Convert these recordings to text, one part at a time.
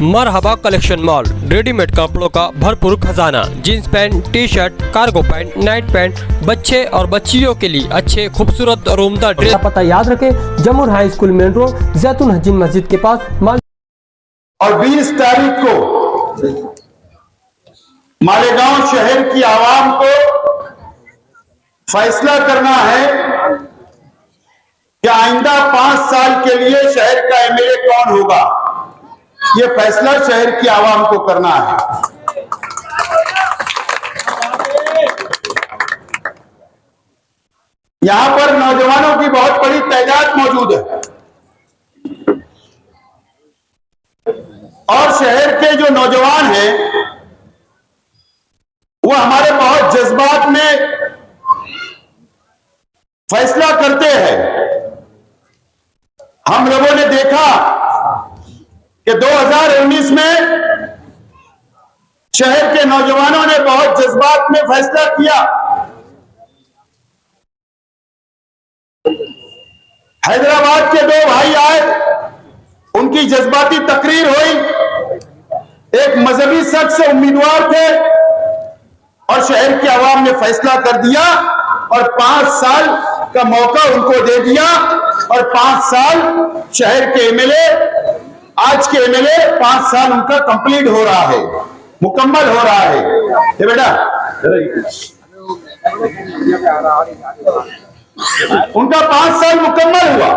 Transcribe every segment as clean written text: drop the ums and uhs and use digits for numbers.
मरहबा collection mall, readymade कपड़ों का भरपूर खजाना, jeans pant, T shirt, cargo pant, night pant, बच्चे और बच्चियों के लिए अच्छे खूबसूरत और उम्दा ड्रेस। पता याद रखें, जमुर हाई स्कूल मेन रोड, जैतून हजीन मस्जिद के पास। और 20 तारीख को मालेगांव शहर की आवाम को फैसला करना है कि आइंदा 5 साल के लिए शहर का एमएलए कौन होगा। ये फैसला शहर की आवाम को करना है। यहां पर नौजवानों की बहुत बड़ी तादाद मौजूद है और शहर के जो नौजवान हैं वो हमारे बहुत जज्बात में फैसला करते हैं। हम लोगों ने देखा कि 2019 में शहर के नौजवानों ने बहुत जज्बात में फैसला किया। हैदराबाद के 2 भाई आए, उनकी जज्बाती तकरीर हुई। एक मजहबी शख्स से उम्मीदवार थे और शहर की आवाम ने फैसला कर दिया और 5 साल का मौका उनको दे दिया और 5 साल शहर के एमएलए, आज के एमएलए 5 साल उनका कंप्लीट हो रहा है, मुकम्मल हो रहा है। ये बेटा उनका 5 साल मुकम्मल हुआ।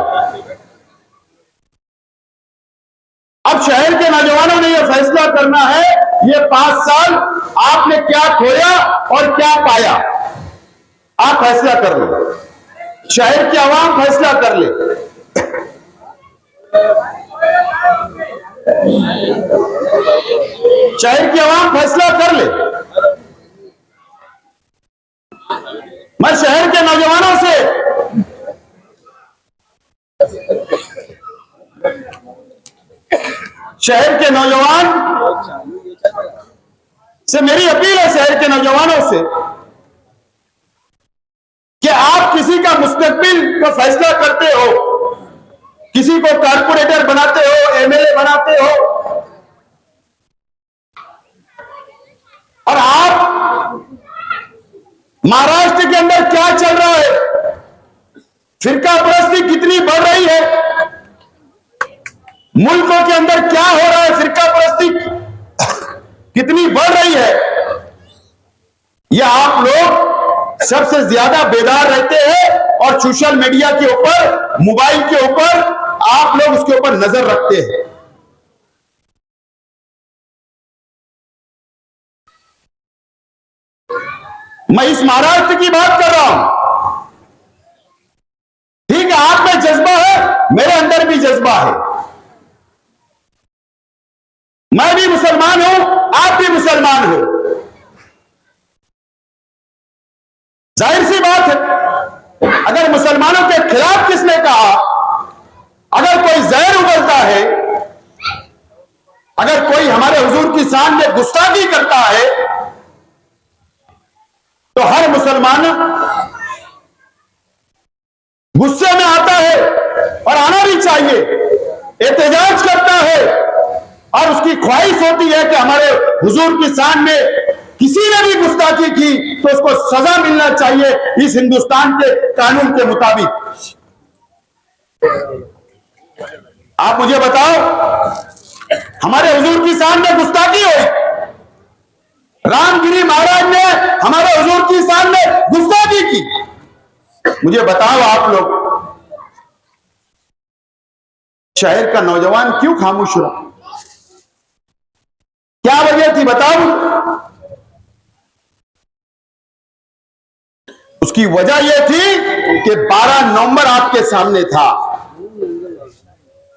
अब शहर के नौजवानों ने यह फैसला करना है, ये 5 साल आपने क्या खोया और क्या पाया। आप फैसला कर लो, शहर की आवाम फैसला कर ले। शहर की आवाम फैसला कर ले। मैं शहर के नौजवानों से मेरी अपील है, शहर के नौजवानों से, कि आप किसी का मुस्तकबिल का फैसला करते हो, किसी को कारपोरेटर बनाते हो, एमएलए बनाते हो और आप महाराष्ट्र के अंदर क्या चल रहा है, फिरका परस्ती कितनी बढ़ रही है, मुल्कों के अंदर क्या हो रहा है, फिरका परस्ती कितनी बढ़ रही है, यह आप लोग सबसे ज्यादा बेदार रहते हैं और सोशल मीडिया के ऊपर, मोबाइल के ऊपर आप लोग उसके ऊपर नजर रखते हैं। मैं इस महाराष्ट्र की बात कर रहा हूं। ठीक है, आप में जज्बा है, मेरे अंदर भी जज्बा है। मैं भी मुसलमान हूं, आप भी मुसलमान हो। जाहिर सी बात है, अगर मुसलमानों के खिलाफ किसने कहा, अगर कोई जहर उगलता है, अगर कोई हमारे हुजूर की शान में गुस्ताखी करता है, तो हर मुसलमान गुस्से में आता है और आना भी चाहिए, एहतजाज करता है और उसकी ख्वाहिश होती है कि हमारे हुजूर की शान में किसी ने भी गुस्ताखी की तो उसको सजा मिलना चाहिए इस हिंदुस्तान के कानून के मुताबिक। आप मुझे बताओ, हमारे हुजूर की शान में गुस्ताखी हुई, रामगिरी महाराज ने हमारे हुजूर की शान में गुस्ताखी की, मुझे बताओ आप लोग, शहर का नौजवान क्यों खामोश रहा? क्या वजह थी बताओ? उसकी वजह यह थी कि 12 नवंबर आपके सामने था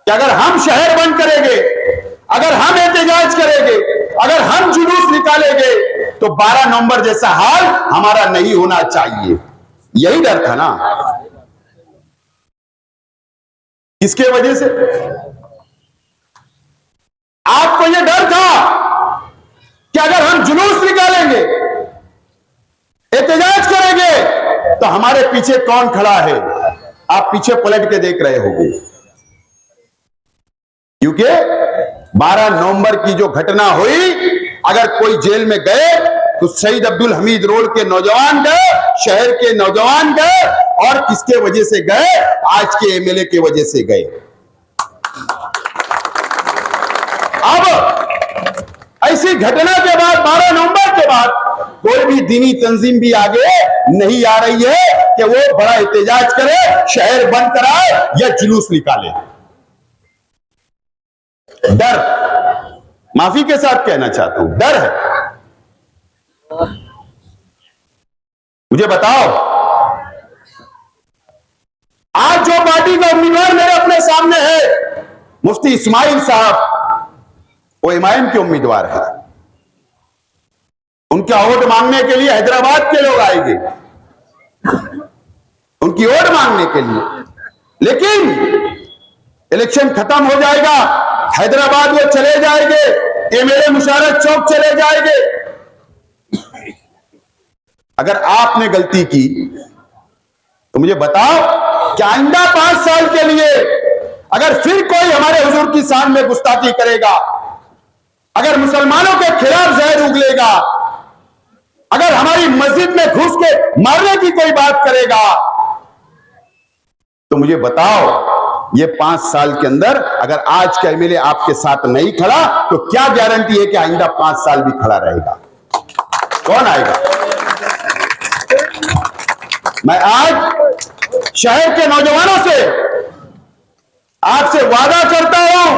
कि अगर हम शहर बंद करेंगे, अगर हम एहतजाज करेंगे, अगर हम जुलूस निकालेंगे तो 12 नवंबर जैसा हाल हमारा नहीं होना चाहिए। यही डर था ना। किसके वजह से? आपको यह डर था कि अगर हम जुलूस निकालेंगे, एहतजाज करेंगे तो हमारे पीछे कौन खड़ा है। आप पीछे पलट के देख रहे होंगे, क्योंकि 12 नवंबर की जो घटना हुई, अगर कोई जेल में गए तो शहीद अब्दुल हमीद रोड के नौजवान गए, शहर के नौजवान गए, और किसके वजह से गए? आज के एमएलए के वजह से गए। अब ऐसी घटना के बाद 12 नवंबर के बाद कोई भी दीनी तंजीम भी आगे नहीं आ रही है कि वो बड़ा एहतजाज करे, शहर बंद कराए या जुलूस निकाले। डर, माफी के साथ कहना चाहता हूं, डर है। मुझे बताओ, आज जो पार्टी का उम्मीदवार मेरे अपने सामने है, मुफ्ती इस्माइल साहब, वो एमआईएम के उम्मीदवार है। उनका वोट मांगने के लिए हैदराबाद के लोग आएंगे, उनकी वोट मांगने के लिए। लेकिन इलेक्शन खत्म हो जाएगा, हैदराबाद वो चले जाएंगे, एमएलए मुशारफ चौक चले जाएंगे। अगर आपने गलती की तो मुझे बताओ कि आइंदा 5 साल के लिए अगर फिर कोई हमारे हुजूर की शान में गुस्ताखी करेगा, अगर मुसलमानों के खिलाफ जहर उगलेगा, अगर हमारी मस्जिद में घुस के मारने की कोई बात करेगा, तो मुझे बताओ ये 5 साल के अंदर अगर आज का एमएलए आपके साथ नहीं खड़ा तो क्या गारंटी है कि आइंदा 5 साल भी खड़ा रहेगा? कौन आएगा? मैं आज शहर के नौजवानों से आपसे वादा करता हूं,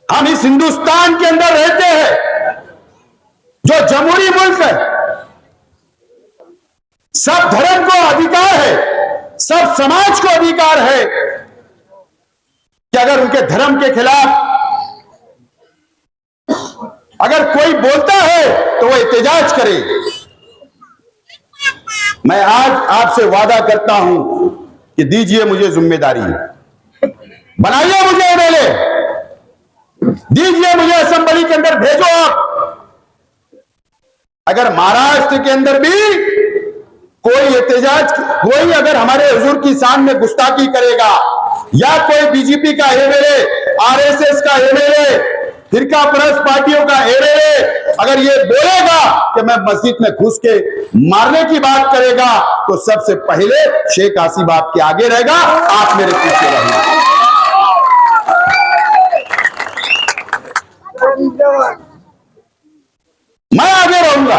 हम इस हिंदुस्तान के अंदर रहते हैं जो जमहूरी मुल्क है, सब धर्म को अधिकार है, सब समाज को अधिकार है कि अगर उनके धर्म के खिलाफ अगर कोई बोलता है तो वो एहतजाज करे। मैं आज आपसे वादा करता हूं कि दीजिए मुझे जिम्मेदारी, बनाइए मुझे एमएलए, दीजिए मुझे असेंबली के अंदर भेजो आप। अगर महाराष्ट्र के अंदर भी कोई एहतजाज, कोई अगर हमारे हुजूर की शान में गुस्ताखी करेगा, या कोई बीजेपी का एमएलए, आरएसएस का एमएलए, फिरका परस्त पार्टियों का एमएलए अगर ये बोलेगा कि मैं मस्जिद में घुस के मारने की बात करेगा, तो सबसे पहले शेख आसिफ आपके आगे रहेगा, आप मेरे पीछे रहेंगे। मैं आगे रहूंगा,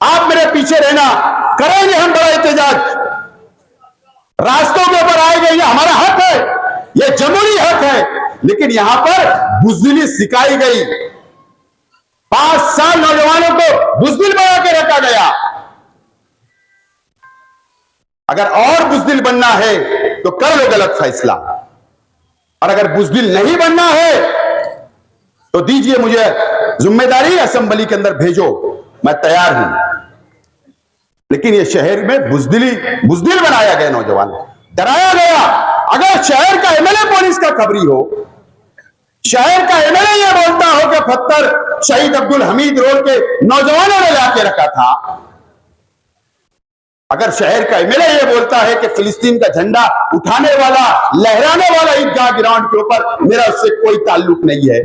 आप मेरे पीछे रहना। करेंगे हम बड़ा एहतजाज, रास्तों के ऊपर आएंगे, ये हमारा हक है, ये जमहूरी हक है। लेकिन यहां पर बुज़दिली सिखाई गई, 5 साल नौजवानों को बुज़दिल बना के रखा गया। अगर और बुज़दिल बनना है तो कर लो गलत फैसला, और अगर बुज़दिल नहीं बनना है तो दीजिए मुझे जिम्मेदारी, असेंबली के अंदर भेजो, मैं तैयार हूं। लेकिन ये शहर में बुज़दिल बनाया गया, नौजवान डराया गया। अगर शहर का एमएलए पुलिस का खबरी हो, शहर का एमएलए ये बोलता हो कि पत्थर शहीद अब्दुल हमीद रोड के नौजवानों ने लाके रखा था, अगर शहर का एमएलए ये बोलता है कि फिलिस्तीन का झंडा उठाने वाला, लहराने वाला ईदगाह ग्राउंड के ऊपर मेरा उससे कोई ताल्लुक नहीं है,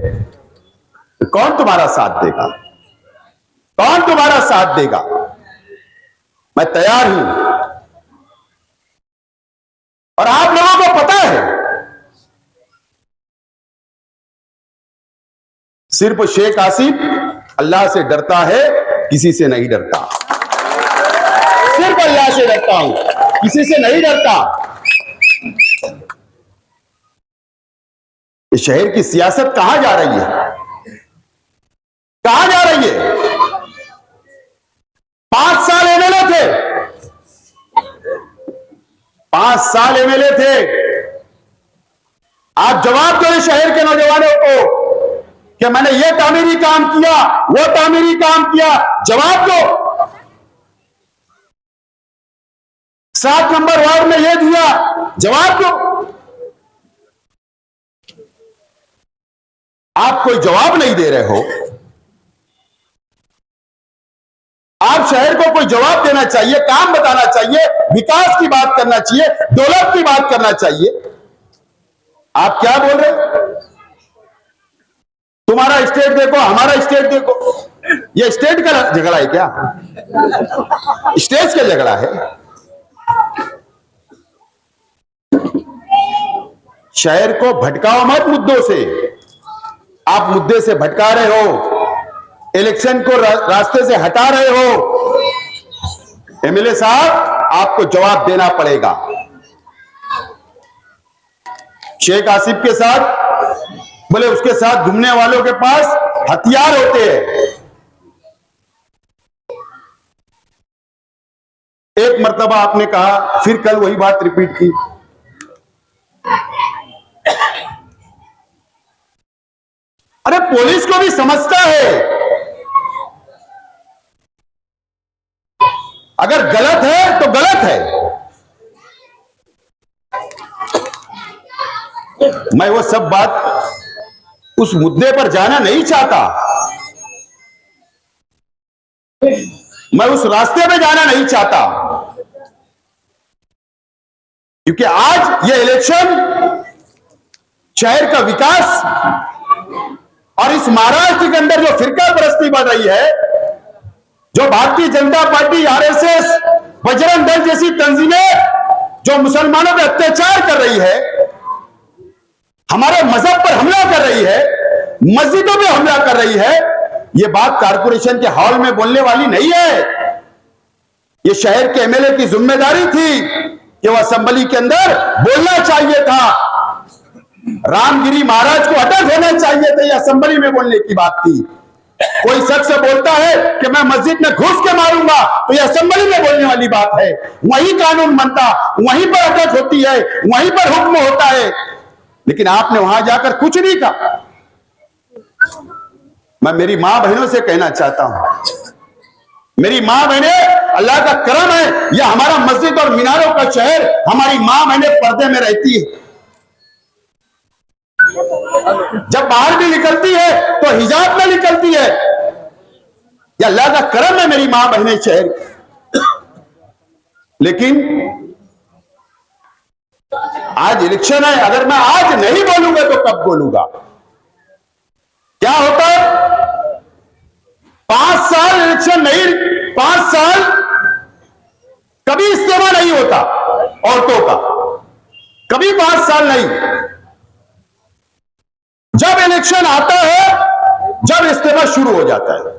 तो कौन तुम्हारा साथ देगा? कौन तुम्हारा साथ देगा? मैं तैयार हूं। और आप लोगों को पता है, सिर्फ शेख आसिफ अल्लाह से डरता है, किसी से नहीं डरता। सिर्फ अल्लाह से डरता हूं, किसी से नहीं डरता। इस शहर की सियासत कहां जा रही है? कहां जा रही है? 5 साल एमएलए थे, 5 साल एमएलए थे। आप जवाब दो शहर के नौजवानों को कि मैंने ये तामीरी काम किया, वो तामीरी काम किया, जवाब दो। 7 नंबर वार्ड में ये दिया, जवाब दो। आप कोई जवाब नहीं दे रहे हो। आप शहर को कोई जवाब देना चाहिए, काम बताना चाहिए, विकास की बात करना चाहिए, डेवलप की बात करना चाहिए। आप क्या बोल रहे हैं? तुम्हारा स्टेट देखो, हमारा स्टेट देखो। ये स्टेट का झगड़ा है क्या? स्टेज का झगड़ा है। शहर को भटकाओ मत मुद्दों से। आप मुद्दे से भटका रहे हो, इलेक्शन को रास्ते से हटा रहे हो। एमएलए साहब, आपको जवाब देना पड़ेगा। शेख आसिफ के साथ बोले उसके साथ घूमने वालों के पास हथियार होते हैं। एक मर्तबा आपने कहा, फिर कल वही बात रिपीट की। अरे पुलिस को भी समझता है, अगर गलत है तो गलत है। मैं वो सब बात उस मुद्दे पर जाना नहीं चाहता, मैं उस रास्ते पे जाना नहीं चाहता, क्योंकि आज ये इलेक्शन शहर का विकास और इस महाराष्ट्र के अंदर जो फिरका परस्ती बढ़ रही है, जो भारतीय जनता पार्टी, आरएसएस, बजरंग दल जैसी तंजीमें जो मुसलमानों पर अत्याचार कर रही है, हमारे मजहब पर हमला कर रही है, मस्जिदों पे हमला कर रही है, ये बात कारपोरेशन के हॉल में बोलने वाली नहीं है। ये शहर के एमएलए की जिम्मेदारी थी कि वह असेंबली के अंदर बोलना चाहिए था। रामगिरी महाराज को अटक होना चाहिए था, ये असेंबली में बोलने की बात थी। कोई शख्स बोलता है कि मैं मस्जिद में घुस के मारूंगा, तो ये असेंबली में बोलने वाली बात है। वहीं कानून बनता, वहीं पर अटक होती है, वहीं पर हुक्म होता है। लेकिन आपने वहां जाकर कुछ नहीं कहा। मैं मेरी मां बहनों से कहना चाहता हूं, मेरी मां बहनें, अल्लाह का करम है, यह हमारा मस्जिद और मीनारों का शहर, हमारी मां बहनें पर्दे में रहती है। जब बाहर भी निकलती है तो हिजाब में निकलती है। यह अल्लाह का करम है मेरी मां बहनें शहर। लेकिन आज इलेक्शन है, अगर मैं आज नहीं बोलूंगा तो कब बोलूंगा? क्या होता है? 5 साल इलेक्शन नहीं, 5 साल कभी इस्तेमाल नहीं होता औरतों का, कभी 5 साल नहीं। जब इलेक्शन आता है, जब इस्तेमाल शुरू हो जाता है।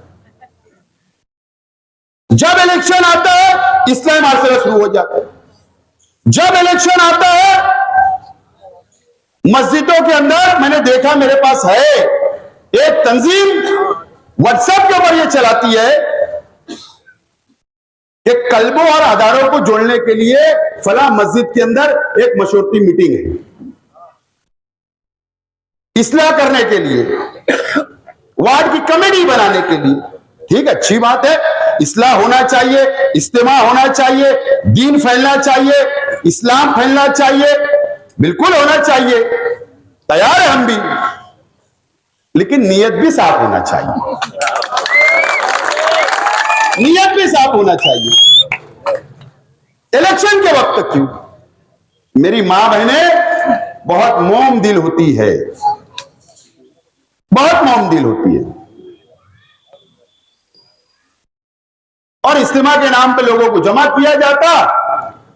जब इलेक्शन आता है, इस्लाम मार्शल शुरू हो जाता है। जब इलेक्शन आता है, मस्जिदों के अंदर मैंने देखा, मेरे पास है एक तंजीम व्हाट्सएप के ऊपर यह चलाती है कि कल्बों और आधारों को जोड़ने के लिए फला मस्जिद के अंदर एक मशवरती मीटिंग है, इस्लाह करने के लिए, वार्ड की कमेटी बनाने के लिए। ठीक, अच्छी बात है, इस्लाह होना चाहिए, इज्तिमा होना चाहिए, दीन फैलना चाहिए, इस्लाम फैलना चाहिए, बिल्कुल होना चाहिए, तैयार है हम भी। लेकिन नियत भी साफ होना चाहिए, नियत भी साफ होना चाहिए। इलेक्शन के वक्त क्यों? मेरी मां बहनें बहुत मोम दिल होती है, बहुत मोम दिल होती है, और इज्तिमा के नाम पे लोगों को जमा किया जाता,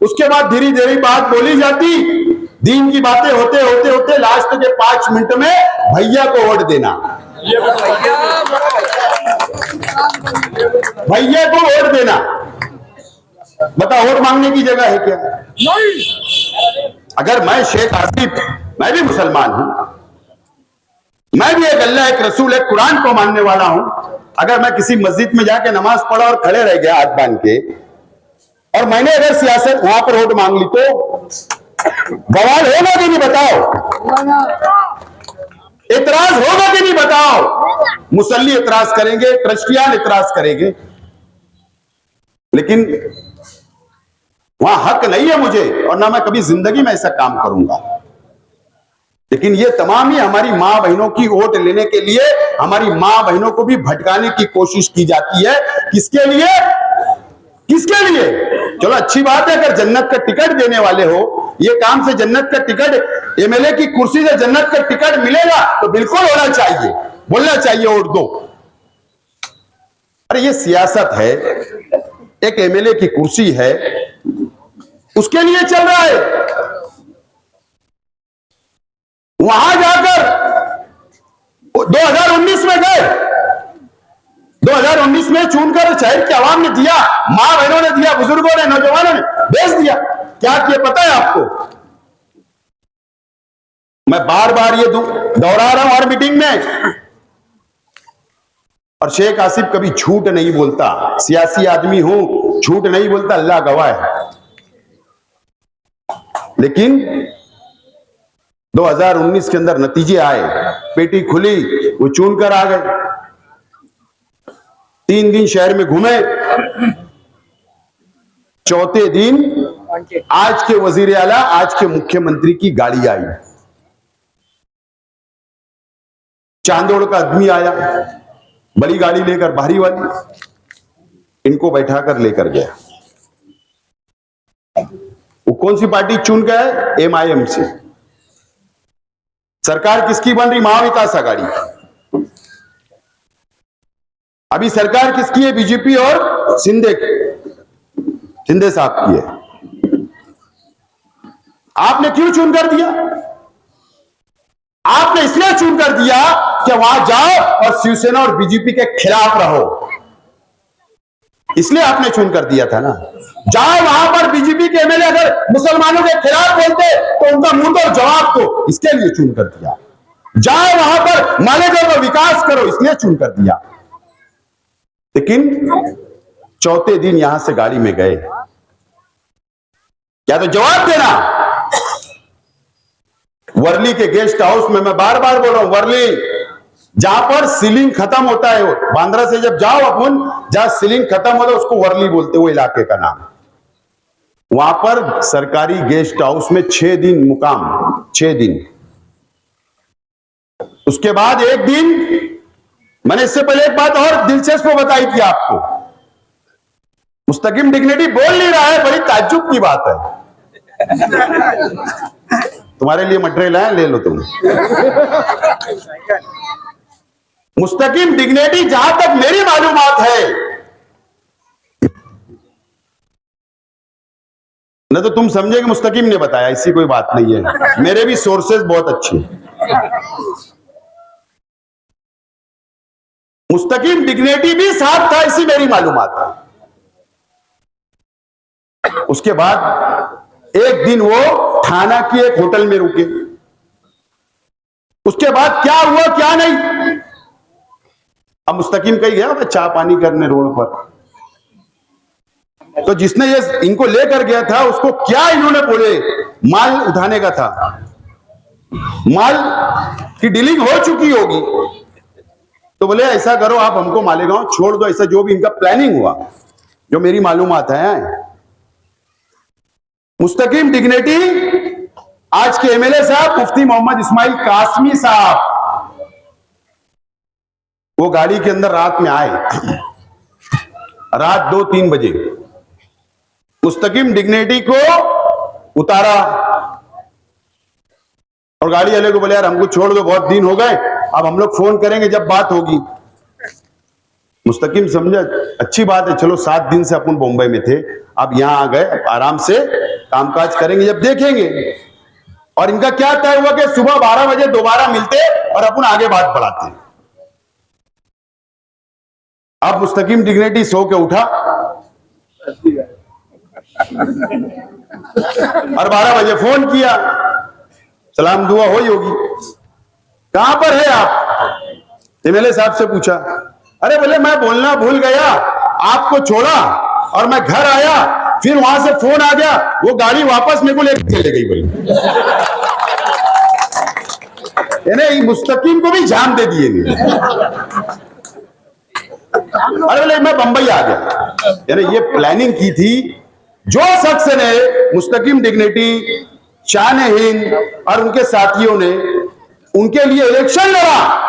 उसके बाद धीरे धीरे बात बोली जाती, दीन की बातें होते होते होते लास्ट के 5 मिनट में भैया को वोट देना, भैया को वोट देना। बता, वोट मांगने की जगह है क्या? अगर मैं शेख आसिफ, मैं भी मुसलमान हूं, मैं भी एक अल्लाह, एक रसूल, एक कुरान को मानने वाला हूं। अगर मैं किसी मस्जिद में जाके नमाज पढ़ा और खड़े रह गया हाथ बांध के, और मैंने अगर सियासत वहां पर वोट मांग ली, तो बवाल होगा कि नहीं बताओ? इतराज होगा कि नहीं बताओ? मुसल्ली इतराज करेंगे, ट्रस्टियान इतराज करेंगे, लेकिन वहां हक नहीं है मुझे, और ना मैं कभी जिंदगी में ऐसा काम करूंगा। लेकिन ये तमाम ही हमारी मां बहनों की वोट लेने के लिए, हमारी मां बहनों को भी भटकाने की कोशिश की जाती है। किसके लिए? किसके लिए? चलो अच्छी बात है, अगर जन्नत का टिकट देने वाले हो, ये काम से जन्नत का टिकट, एमएलए की कुर्सी से जन्नत का टिकट मिलेगा तो बिल्कुल होना चाहिए। बोलना चाहिए वोट दो। अरे ये सियासत है, एक एमएलए की कुर्सी है, उसके लिए चल रहा है। वहां जाकर 2019 में गए, 2019 में चुनकर शहर की आवाम ने दिया, मां बहनों ने दिया, बुजुर्गों ने, नौजवानों ने बेच दिया। क्या किया पता है आपको? मैं बार बार ये दोहरा रहा हूं हर मीटिंग में, और शेख आसिफ कभी झूठ नहीं बोलता, सियासी आदमी हूं, झूठ नहीं बोलता, अल्लाह गवाह है। लेकिन 2019 के अंदर नतीजे आए, पेटी खुली, वो चुनकर आ गए। 3 दिन शहर में घूमे, चौथे दिन आज के वजीर आला, आज के मुख्यमंत्री की गाड़ी आई, चांदोड़ का आदमी आया, बड़ी गाड़ी लेकर, भारी वाली, इनको बैठाकर लेकर गया। वो कौन सी पार्टी चुन गया? एमआईएम से। सरकार किसकी बन रही? महाविकास आघाड़ी। अभी सरकार किसकी है? बीजेपी और शिंदे साहब की है। आपने क्यों चुन कर दिया? आपने इसलिए चुन कर दिया कि वहां जाओ और शिवसेना और बीजेपी के खिलाफ रहो, इसलिए आपने चुन कर दिया था ना। जाओ वहां पर बीजेपी के एमएलए अगर मुसलमानों के खिलाफ बोलते तो उनका मुंह तोड़ जवाब दो, इसके लिए चुन कर दिया। जाओ वहां पर मालेगांव का विकास करो, इसलिए चुन कर दिया। लेकिन चौथे दिन यहां से गाड़ी में गए, क्या तो जवाब देना। वर्ली के गेस्ट हाउस में, मैं बार बार बोल रहा हूं, वर्ली जहां पर सीलिंग खत्म होता है, बांद्रा से जब जाओ अपन, जहां सीलिंग खत्म होता है उसको वर्ली बोलते, वो इलाके का नाम। वहां पर सरकारी गेस्ट हाउस में 6 दिन मुकाम, 6 दिन। उसके बाद एक दिन, मैंने इससे पहले एक बात और दिलचस्प बताई थी आपको, मुस्तकिम डिग्निटी बोल नहीं रहा है, बड़ी ताज्जुब की बात है। तुम्हारे लिए मटेरियल है, ले लो तुम। मुस्तकिम डिग्निटी, जहां तक मेरी मालूमात है, न तो तुम समझे कि मुस्तकिम ने बताया, ऐसी कोई बात नहीं है, मेरे भी सोर्सेज बहुत अच्छे हैं। मुस्तकिम डिग्निटी भी साथ था, ऐसी मेरी मालूमात है। उसके बाद एक दिन वो थाना की एक होटल में रुके। उसके बाद क्या हुआ क्या नहीं, अब मुस्तकिम कहीं गया था चाय पानी करने रोड पर, तो जिसने ये इनको लेकर गया था उसको क्या इन्होंने बोले, माल उठाने का था, माल की डीलिंग हो चुकी होगी, तो बोले ऐसा करो आप हमको मालेगांव छोड़ दो, ऐसा जो भी इनका प्लानिंग हुआ, जो मेरी मालूमात है। मुस्तकिम डिग्निटी आज के एमएलए साहब मुफ्ती मोहम्मद इस्माइल कासमी साहब, वो गाड़ी के अंदर रात में आए, रात 2-3 बजे। मुस्तकिम डिग्निटी को उतारा और गाड़ी वाले को बोले यार हमको छोड़ दो, बहुत दिन हो गए, अब हम लोग फोन करेंगे जब बात होगी। मुस्तकिम समझा अच्छी बात है, चलो 7 दिन से अपन बॉम्बे में थे, अब यहां आ गए, आराम से कामकाज करेंगे जब देखेंगे। और इनका क्या तय हुआ कि सुबह 12 बजे दोबारा मिलते और अपन आगे बात बढ़ाते। अब मुस्तकिम डिग्निटी सो के उठा और 12 बजे फोन किया, सलाम दुआ हुई होगी, कहां पर है आप? एमएलए साहब से पूछा, अरे बोले मैं बोलना भूल गया, आपको छोड़ा और मैं घर आया, फिर वहां से फोन आ गया, वो गाड़ी वापस मेरे को लेकर चले गई। बोली यानी मुस्तकिम को भी जान दे दिए। अरे बोले मैं बंबई आ गया, यानी ये प्लानिंग की थी। जो शख्स ने मुस्तकिम डिग्निटी, शान हिंद और उनके साथियों ने उनके लिए इलेक्शन लड़ा,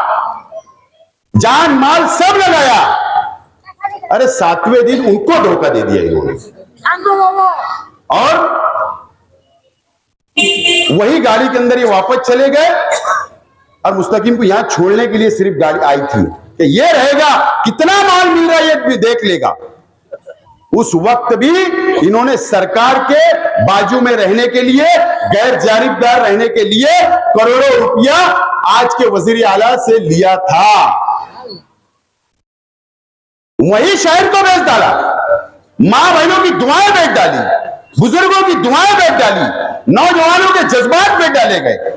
जान माल सब लगाया, अरे 7वें दिन उनको धोखा दे दिया इन्होंने। और वही गाड़ी के अंदर ये वापस चले गए और मुस्तकीम को यहां छोड़ने के लिए सिर्फ गाड़ी आई थी कि ये रहेगा, कितना माल मिल रहा है ये भी देख लेगा। उस वक्त भी इन्होंने सरकार के बाजू में रहने के लिए, गैर जानिबदार रहने के लिए करोड़ों रुपया आज के वजीर आला से लिया था। वही शहर को बेच डाला, मां बहनों की दुआएं बेच डाली, बुजुर्गों की दुआएं बेच डाली, नौजवानों के जज्बात बेच डाले गए।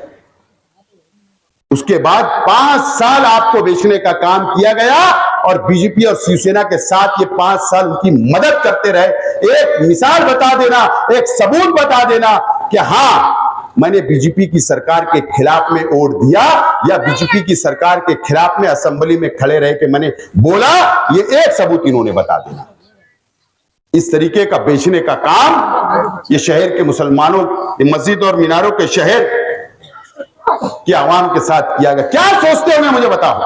उसके बाद 5 साल आपको बेचने का काम किया गया और बीजेपी और शिवसेना के साथ ये 5 साल उनकी मदद करते रहे। एक मिसाल बता देना, एक सबूत बता देना कि हां मैंने बीजेपी की सरकार के खिलाफ में वोट दिया या बीजेपी की सरकार के खिलाफ में असेंबली में खड़े रहे कि मैंने बोला, ये एक सबूत इन्होंने बता देना। इस तरीके का बेचने का काम ये शहर के मुसलमानों, मस्जिद और मीनारों के शहर कि आवाम के साथ किया गया। क्या सोचते होंगे मुझे बताओ,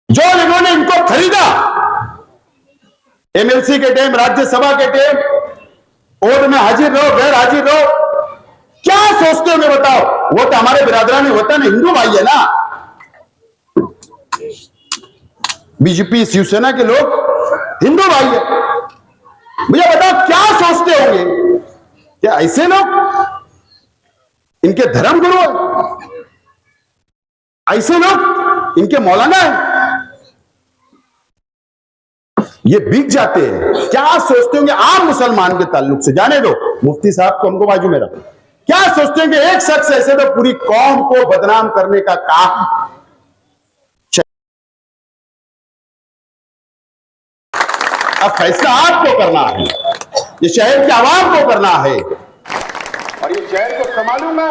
जो इन्होंने इनको खरीदा एमएलसी के टाइम, राज्यसभा के टाइम, वोट में हाजिर रहो गैर हाजिर रहो, क्या सोचते होंगे बताओ। वो तो हमारे बिरादरान में होता ना, हिंदू भाई है ना। बीजेपी शिवसेना के लोग हिंदू भाई है। मुझे बताओ क्या सोचते होंगे, क्या ऐसे लोग इनके धर्म गुरु है, ऐसे लोग इनके मौलाना है, ये बिक जाते हैं। क्या सोचते होंगे आम मुसलमान के ताल्लुक से, जाने दो मुफ्ती साहब को हमको बाजू में रखो, क्या सोचते होंगे एक शख्स ऐसे तो पूरी कौम को बदनाम करने का काम। अब फैसला आपको करना है, ये शहर की आवाम को करना है, और ये शहर को संभालूंगा,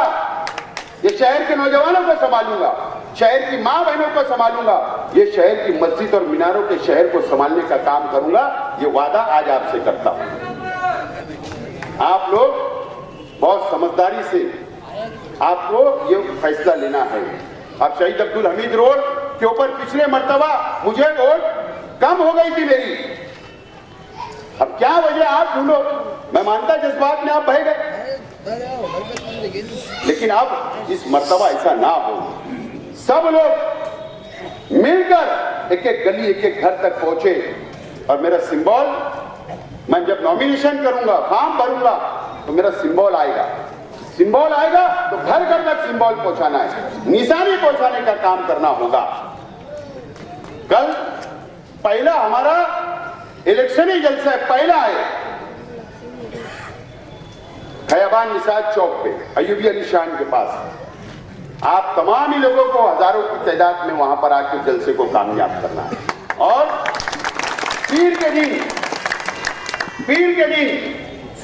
ये शहर के नौजवानों को संभालूंगा, शहर की मां बहनों को संभालूंगा, ये शहर की मस्जिद और मीनारों के शहर को संभालने का काम करूंगा। ये वादा आज आपसे करता हूं। आप लोग बहुत समझदारी से आपको ये फैसला लेना है। अब शहीद अब्दुल हमीद रोड के ऊपर पिछले मर्तबा मुझे वोट कम हो गई थी मेरी, अब क्या वजह आप ढूंढो। मैं मानता जज्बात में आप बह गए, लेकिन अब इस मर्तबा ऐसा ना हो। सब लोग मिलकर एक एक गली एक एक घर तक पहुंचे और मेरा सिंबल, मैं जब नॉमिनेशन करूंगा, फॉर्म भरूंगा, तो मेरा सिंबल आएगा। सिंबल आएगा तो घर घर तक सिंबल पहुंचाना है, निशानी पहुंचाने का काम करना होगा। कल पहला हमारा इलेक्शनी जलसा है, पहला है खयाबान निसाद चौक पे, अयूबी अली शान के पास। आप तमाम ही लोगों को हजारों की तादाद में वहां पर आकर जलसे को कामयाब करना है। और पीर के दिन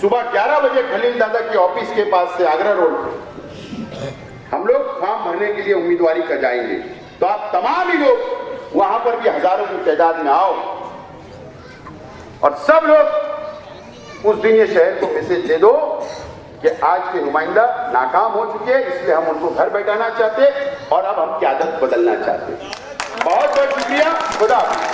सुबह 11 बजे खलील दादा की ऑफिस के पास से आगरा रोड हम लोग फॉर्म भरने के लिए उम्मीदवारी कर जाएंगे। तो आप तमाम ही लोग वहां पर भी हजारों की तादाद में आओ और सब लोग उस दिन ये शहर को मैसेज दे दो कि आज के नुमाइंदा नाकाम हो चुके हैं, इसलिए हम उनको घर बैठाना चाहते और अब हम की आदत बदलना चाहते। बहुत बहुत शुक्रिया, खुदा हाफिज़।